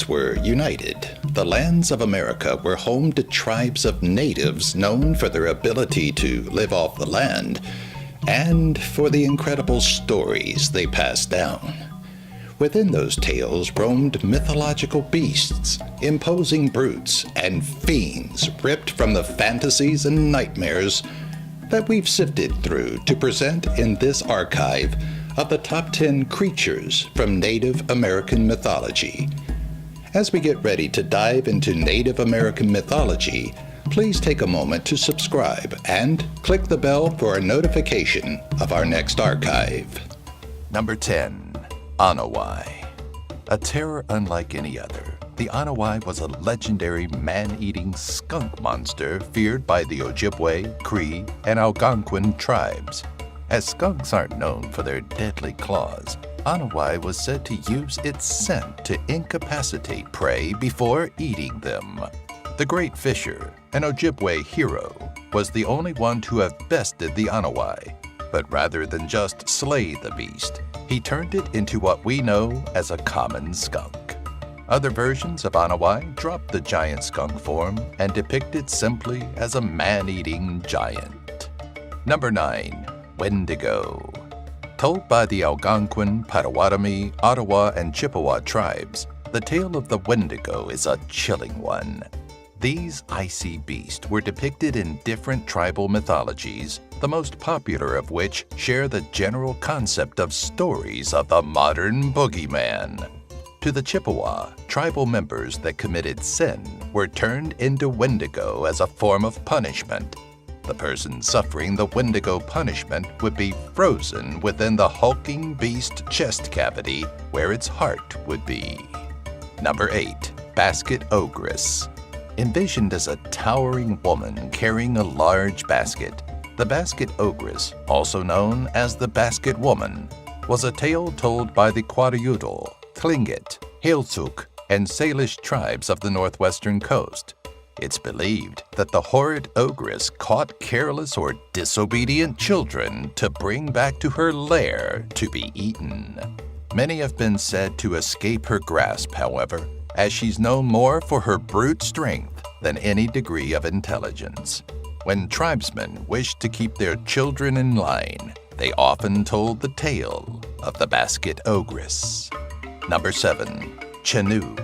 were united. The lands of America were home to tribes of natives known for their ability to live off the land and for the incredible stories they passed down. Within those tales roamed mythological beasts, imposing brutes, and fiends ripped from the fantasies and nightmares that we've sifted through to present in this archive of the top 10 creatures from Native American mythology. As we get ready to dive into Native American mythology, please take a moment to subscribe and click the bell for a notification of our next archive. Number 10. Aniwye. A terror unlike any other, the Aniwye was a legendary man-eating skunk monster feared by the Ojibwe, Cree, and Algonquin tribes. As skunks aren't known for their deadly claws, Aniwye was said to use its scent to incapacitate prey before eating them. The Great Fisher, an Ojibwe hero, was the only one to have bested the Aniwye, but rather than just slay the beast, he turned it into what we know as a common skunk. Other versions of Aniwye dropped the giant skunk form and depict it simply as a man-eating giant. Number 9. Windigo. Told by the Algonquin, Potawatomi, Ottawa, and Chippewa tribes, the tale of the Windigo is a chilling one. These icy beasts were depicted in different tribal mythologies, the most popular of which share the general concept of stories of the modern boogeyman. To the Chippewa, tribal members that committed sin were turned into Windigo as a form of punishment. The person suffering the Windigo punishment would be frozen within the hulking beast chest cavity where its heart would be. Number 8. Basket Ogress. Envisioned as a towering woman carrying a large basket, the Basket Ogress, also known as the Basket Woman, was a tale told by the Kwajalein, Tlingit, Heiltsuk, and Salish tribes of the northwestern coast. It's believed that the horrid ogress caught careless or disobedient children to bring back to her lair to be eaten. Many have been said to escape her grasp, however, as she's known more for her brute strength than any degree of intelligence. When tribesmen wished to keep their children in line, they often told the tale of the Basket Ogress. Number 7. Chenoo.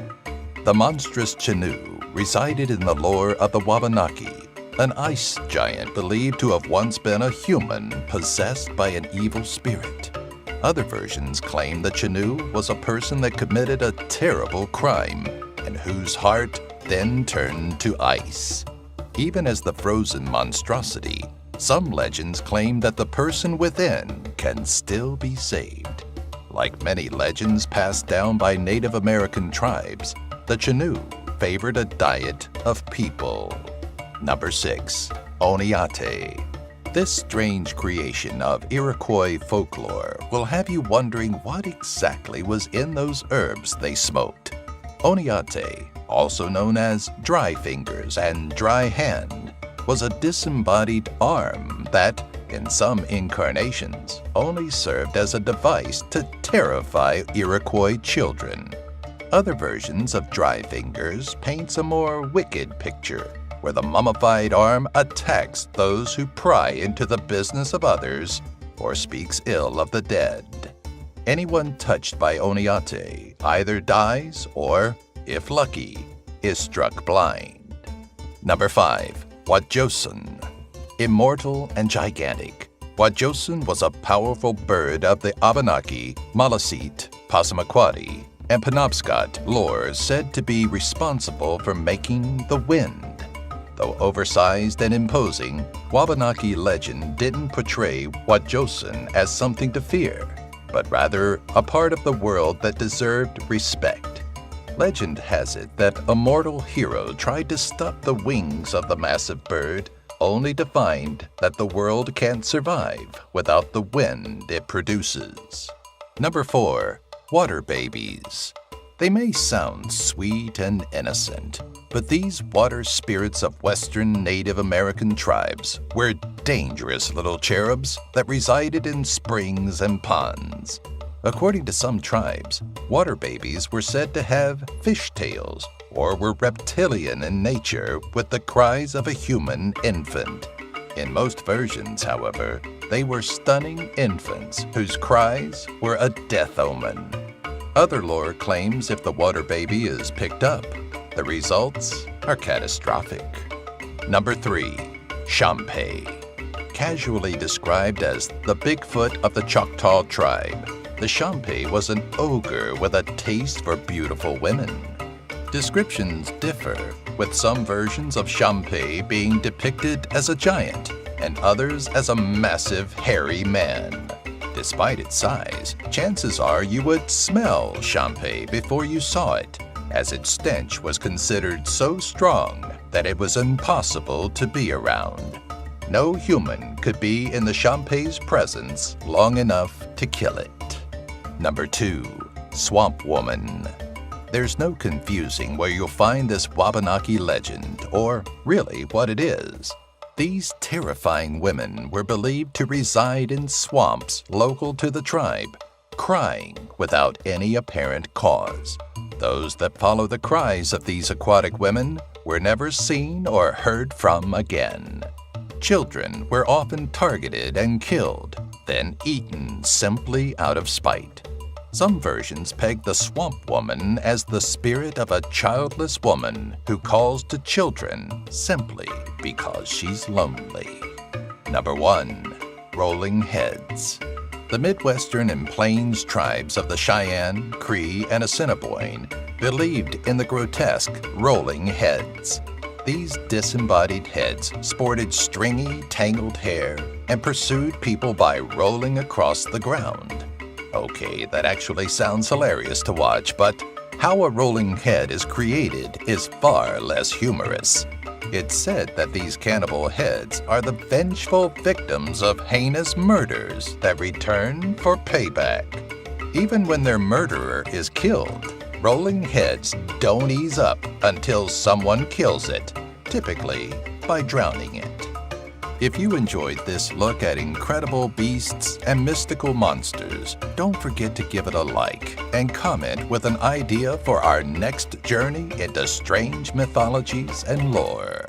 The monstrous Chenoo resided in the lore of the Wabanaki, an ice giant believed to have once been a human possessed by an evil spirit. Other versions claim that Chenoo was a person that committed a terrible crime and whose heart then turned to ice. Even as the frozen monstrosity, some legends claim that the person within can still be saved. Like many legends passed down by Native American tribes, the Chenoo favored a diet of people. Number 6. Oniate. This strange creation of Iroquois folklore will have you wondering what exactly was in those herbs they smoked. Oniate, also known as dry fingers and dry hand, was a disembodied arm that, in some incarnations, only served as a device to terrify Iroquois children. Other versions of dry fingers paints a more wicked picture, where the mummified arm attacks those who pry into the business of others or speaks ill of the dead. Anyone touched by Oniate either dies or, if lucky, is struck blind. Number 5. Wuchowsen. Immortal and gigantic, Wuchowsen was a powerful bird of the Abenaki, Maliseet, Passamaquoddy, and Penobscot lore said to be responsible for making the wind. Though oversized and imposing, Wabanaki legend didn't portray Wuchowsen as something to fear, but rather a part of the world that deserved respect. Legend has it that a mortal hero tried to stop the wings of the massive bird, only to find that the world can't survive without the wind it produces. Number 4. Water babies. They may sound sweet and innocent, but these water spirits of Western Native American tribes were dangerous little cherubs that resided in springs and ponds. According to some tribes, water babies were said to have fish tails or were reptilian in nature with the cries of a human infant. In most versions, however, they were stunning infants whose cries were a death omen. Other lore claims if the water baby is picked up, the results are catastrophic. Number 3. Shampe. Casually described as the Bigfoot of the Choctaw tribe, the Shampe was an ogre with a taste for beautiful women. Descriptions differ, with some versions of Shampe being depicted as a giant and others as a massive, hairy man. Despite its size, chances are you would smell Shampe before you saw it, as its stench was considered so strong that it was impossible to be around. No human could be in the Shampe's presence long enough to kill it. Number 2. Swamp Woman. There's no confusing where you'll find this Wabanaki legend, or really what it is. These terrifying women were believed to reside in swamps local to the tribe, crying without any apparent cause. Those that follow the cries of these aquatic women were never seen or heard from again. Children were often targeted and killed, then eaten simply out of spite. Some versions peg the swamp woman as the spirit of a childless woman who calls to children simply because she's lonely. Number 1. Rolling Heads. The Midwestern and Plains tribes of the Cheyenne, Cree, and Assiniboine believed in the grotesque rolling heads. These disembodied heads sported stringy, tangled hair and pursued people by rolling across the ground. Okay, that actually sounds hilarious to watch, but how a rolling head is created is far less humorous. It's said that these cannibal heads are the vengeful victims of heinous murders that return for payback. Even when their murderer is killed, rolling heads don't ease up until someone kills it, typically by drowning it. If you enjoyed this look at incredible beasts and mystical monsters, don't forget to give it a like and comment with an idea for our next journey into strange mythologies and lore.